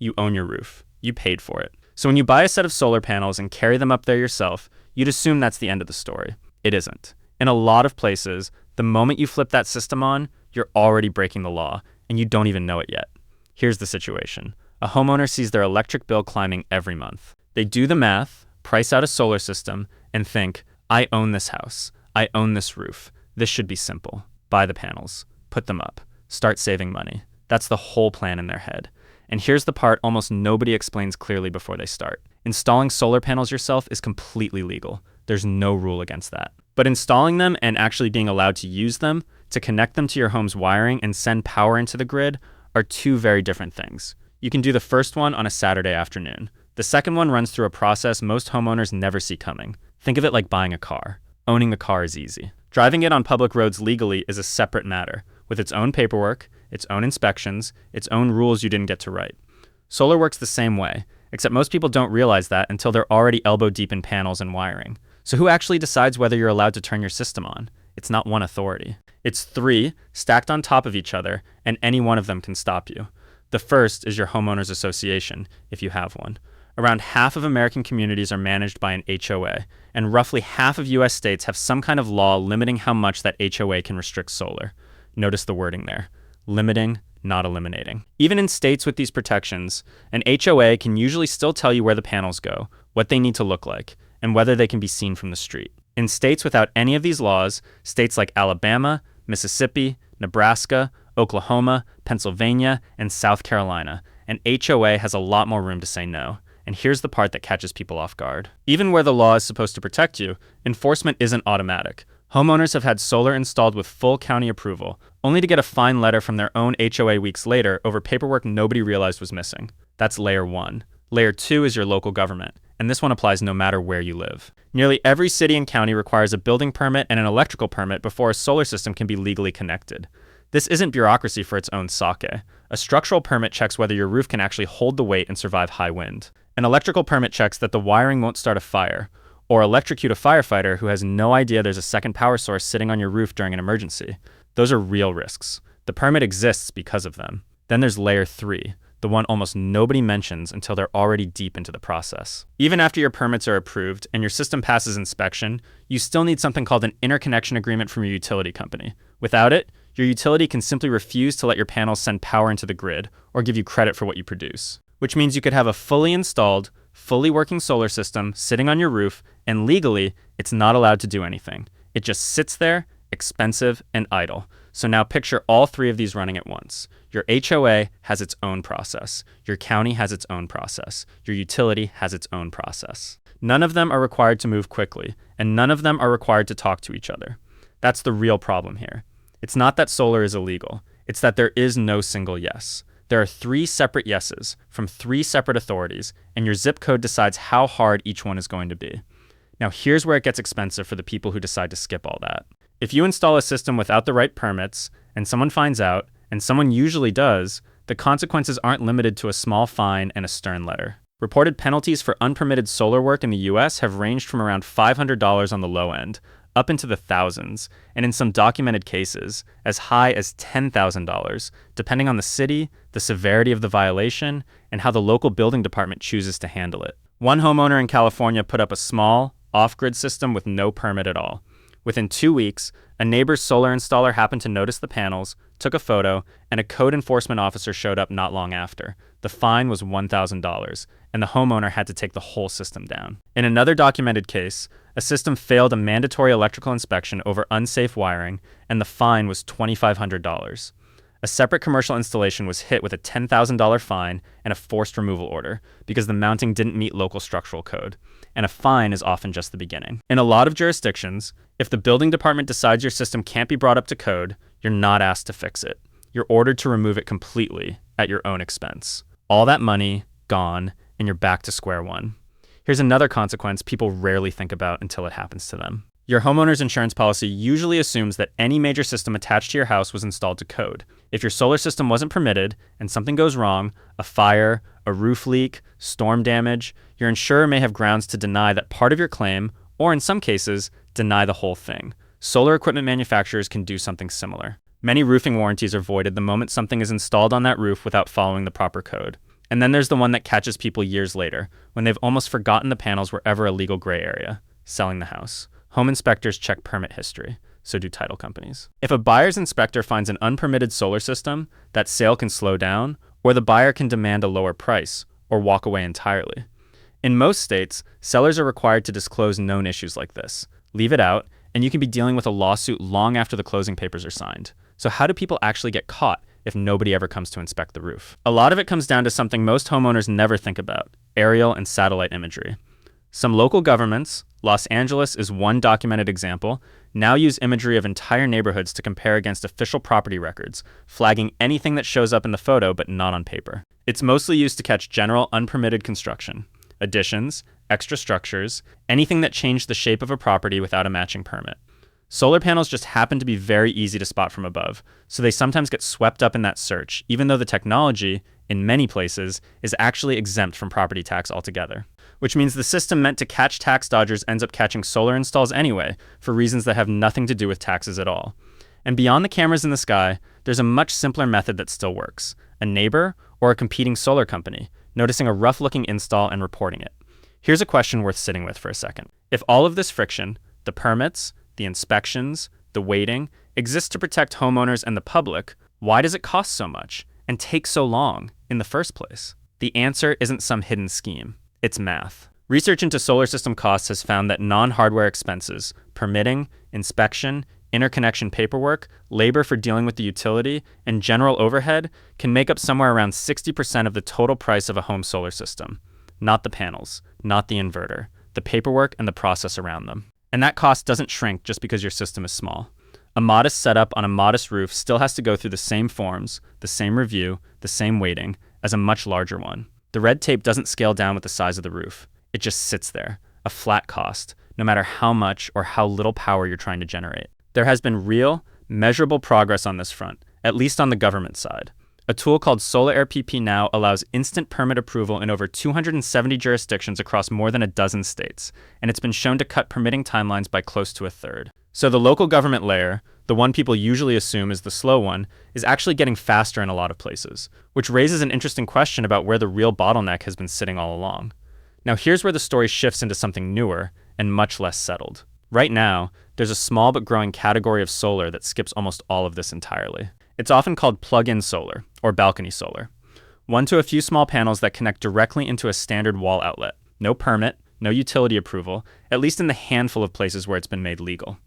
You own your roof. You paid for it. So when you buy a set of solar panels and carry them up there yourself, you'd assume that's the end of the story. It isn't. In a lot of places, the moment you flip that system on, you're already breaking the law, and you don't even know it yet. Here's the situation. A homeowner sees their electric bill climbing every month. They do the math, price out a solar system, and think, I own this house. I own this roof. This should be simple. Buy the panels. Put them up. Start saving money. That's the whole plan in their head. And here's the part almost nobody explains clearly before they start. Installing solar panels yourself is completely legal. There's no rule against that. But installing them and actually being allowed to use them, to connect them to your home's wiring and send power into the grid, are two very different things. You can do the first one on a Saturday afternoon. The second one runs through a process most homeowners never see coming. Think of it like buying a car. Owning the car is easy. Driving it on public roads legally is a separate matter, with its own paperwork, its own inspections, its own rules you didn't get to write. Solar works the same way, except most people don't realize that until they're already elbow deep in panels and wiring. So who actually decides whether you're allowed to turn your system on? It's not one authority. It's three, stacked on top of each other, and any one of them can stop you. The first is your homeowners association, if you have one. Around half of American communities are managed by an HOA, and roughly half of US states have some kind of law limiting how much that HOA can restrict solar. Notice the wording there. Limiting, not eliminating. Even in states with these protections, an HOA can usually still tell you where the panels go, what they need to look like, and whether they can be seen from the street. In states without any of these laws, states like Alabama, Mississippi, Nebraska, Oklahoma, Pennsylvania, and South Carolina, an HOA has a lot more room to say no. And here's the part that catches people off guard. Even where the law is supposed to protect you, enforcement isn't automatic. Homeowners have had solar installed with full county approval, only to get a fine letter from their own HOA weeks later over paperwork nobody realized was missing. That's layer one. Layer two is your local government, and this one applies no matter where you live. Nearly every city and county requires a building permit and an electrical permit before a solar system can be legally connected. This isn't bureaucracy for its own sake. A structural permit checks whether your roof can actually hold the weight and survive high wind. An electrical permit checks that the wiring won't start a fire, or electrocute a firefighter who has no idea there's a second power source sitting on your roof during an emergency. Those are real risks. The permit exists because of them. Then there's layer three, the one almost nobody mentions until they're already deep into the process. Even after your permits are approved and your system passes inspection, you still need something called an interconnection agreement from your utility company. Without it, your utility can simply refuse to let your panels send power into the grid or give you credit for what you produce. Which means you could have a fully installed, fully working solar system sitting on your roof, and legally, it's not allowed to do anything. It just sits there, expensive, and idle. So now picture all three of these running at once. Your HOA has its own process. Your county has its own process. Your utility has its own process. None of them are required to move quickly, and none of them are required to talk to each other. That's the real problem here. It's not that solar is illegal. It's that there is no single yes. There are three separate yeses from three separate authorities, and your zip code decides how hard each one is going to be. Now here's where it gets expensive for the people who decide to skip all that. If you install a system without the right permits, and someone finds out, and someone usually does, the consequences aren't limited to a small fine and a stern letter. Reported penalties for unpermitted solar work in the US have ranged from around $500 on the low end, up into the thousands, and in some documented cases, as high as $10,000, depending on the city, the severity of the violation, and how the local building department chooses to handle it. One homeowner in California put up a small, off-grid system with no permit at all. Within 2 weeks, a neighbor's solar installer happened to notice the panels, took a photo, and a code enforcement officer showed up not long after. The fine was $1,000, and the homeowner had to take the whole system down. In another documented case, a system failed a mandatory electrical inspection over unsafe wiring, and the fine was $2,500. A separate commercial installation was hit with a $10,000 fine and a forced removal order because the mounting didn't meet local structural code, and a fine is often just the beginning. In a lot of jurisdictions, if the building department decides your system can't be brought up to code, you're not asked to fix it. You're ordered to remove it completely at your own expense. All that money, gone, and you're back to square one. Here's another consequence people rarely think about until it happens to them. Your homeowner's insurance policy usually assumes that any major system attached to your house was installed to code. If your solar system wasn't permitted and something goes wrong, a fire, a roof leak, storm damage, your insurer may have grounds to deny that part of your claim, or in some cases, deny the whole thing. Solar equipment manufacturers can do something similar. Many roofing warranties are voided the moment something is installed on that roof without following the proper code. And then there's the one that catches people years later, when they've almost forgotten the panels were ever a legal gray area: selling the house. Home inspectors check permit history. So do title companies. If a buyer's inspector finds an unpermitted solar system, that sale can slow down, or the buyer can demand a lower price, or walk away entirely. In most states, sellers are required to disclose known issues like this. Leave it out, and you can be dealing with a lawsuit long after the closing papers are signed. So how do people actually get caught if nobody ever comes to inspect the roof? A lot of it comes down to something most homeowners never think about: aerial and satellite imagery. Some local governments, Los Angeles is one documented example, now use imagery of entire neighborhoods to compare against official property records, flagging anything that shows up in the photo but not on paper. It's mostly used to catch general unpermitted construction, additions, extra structures, anything that changed the shape of a property without a matching permit. Solar panels just happen to be very easy to spot from above, so they sometimes get swept up in that search, even though the technology, in many places, is actually exempt from property tax altogether. Which means the system meant to catch tax dodgers ends up catching solar installs anyway, for reasons that have nothing to do with taxes at all. And beyond the cameras in the sky, there's a much simpler method that still works: a neighbor or a competing solar company noticing a rough-looking install and reporting it. Here's a question worth sitting with for a second. If all of this friction, the permits, the inspections, the waiting, exists to protect homeowners and the public, why does it cost so much and take so long in the first place? The answer isn't some hidden scheme. It's math. Research into solar system costs has found that non-hardware expenses, permitting, inspection, interconnection paperwork, labor for dealing with the utility, and general overhead can make up somewhere around 60% of the total price of a home solar system. Not the panels, not the inverter, the paperwork and the process around them. And that cost doesn't shrink just because your system is small. A modest setup on a modest roof still has to go through the same forms, the same review, the same waiting as a much larger one. The red tape doesn't scale down with the size of the roof. It just sits there, a flat cost, no matter how much or how little power you're trying to generate. There has been real, measurable progress on this front, at least on the government side. A tool called Solar Air PP Now allows instant permit approval in over 270 jurisdictions across more than a dozen states, and it's been shown to cut permitting timelines by close to a third. So the local government layer, the one people usually assume is the slow one, is actually getting faster in a lot of places, which raises an interesting question about where the real bottleneck has been sitting all along. Now here's where the story shifts into something newer and much less settled. Right now, there's a small but growing category of solar that skips almost all of this entirely. It's often called plug-in solar, or balcony solar. One to a few small panels that connect directly into a standard wall outlet. No permit, no utility approval, at least in the handful of places where it's been made legal.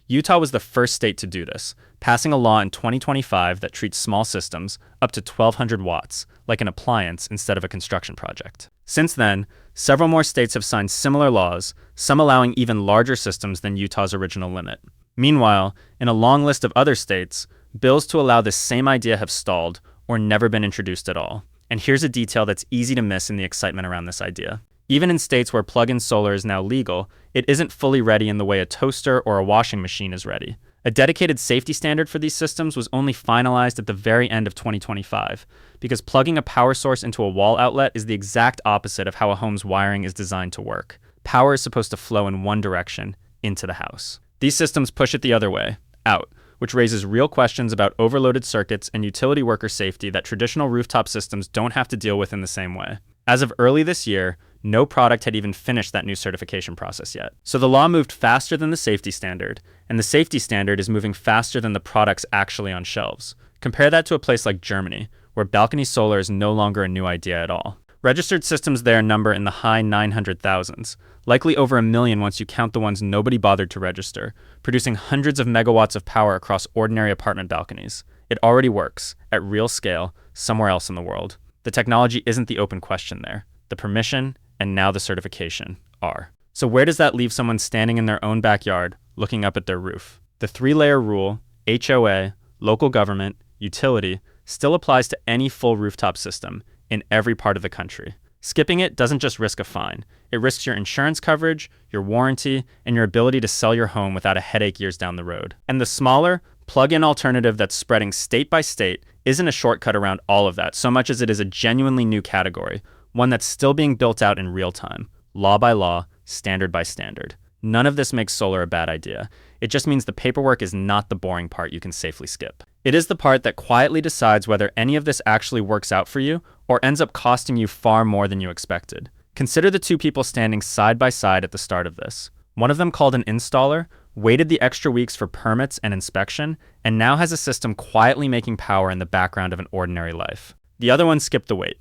Utah was the first state to do this, passing a law in 2025 that treats small systems up to 1,200 watts like an appliance instead of a construction project. Since then, several more states have signed similar laws, some allowing even larger systems than Utah's original limit. Meanwhile, in a long list of other states, bills to allow this same idea have stalled or never been introduced at all. And here's a detail that's easy to miss in the excitement around this idea. Even in states where plug-in solar is now legal, it isn't fully ready in the way a toaster or a washing machine is ready. A dedicated safety standard for these systems was only finalized at the very end of 2025, because plugging a power source into a wall outlet is the exact opposite of how a home's wiring is designed to work. Power is supposed to flow in one direction, into the house. These systems push it the other way, out, which raises real questions about overloaded circuits and utility worker safety that traditional rooftop systems don't have to deal with in the same way. As of early this year, no product had even finished that new certification process yet. So the law moved faster than the safety standard, and the safety standard is moving faster than the products actually on shelves. Compare that to a place like Germany, where balcony solar is no longer a new idea at all. Registered systems there number in the high 900,000s, likely over 1 million once you count the ones nobody bothered to register, producing hundreds of megawatts of power across ordinary apartment balconies. It already works, at real scale, somewhere else in the world. The technology isn't the open question there. The permission, and now the certification, are. So where does that leave someone standing in their own backyard, looking up at their roof? The 3-layer rule, HOA, local government, utility, still applies to any full rooftop system in every part of the country. Skipping it doesn't just risk a fine. It risks your insurance coverage, your warranty, and your ability to sell your home without a headache years down the road. And the smaller, plug-in alternative that's spreading state by state isn't a shortcut around all of that, so much as it is a genuinely new category, one that's still being built out in real time, law by law, standard by standard. None of this makes solar a bad idea. It just means the paperwork is not the boring part you can safely skip. It is the part that quietly decides whether any of this actually works out for you or ends up costing you far more than you expected. Consider the two people standing side by side at the start of this. One of them called an installer, waited the extra weeks for permits and inspection, and now has a system quietly making power in the background of an ordinary life. The other one skipped the wait,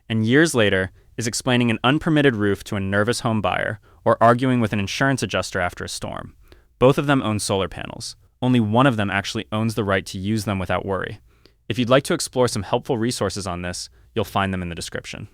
and years later is explaining an unpermitted roof to a nervous home buyer or arguing with an insurance adjuster after a storm. Both of them own solar panels. Only one of them actually owns the right to use them without worry. If you'd like to explore some helpful resources on this, you'll find them in the description.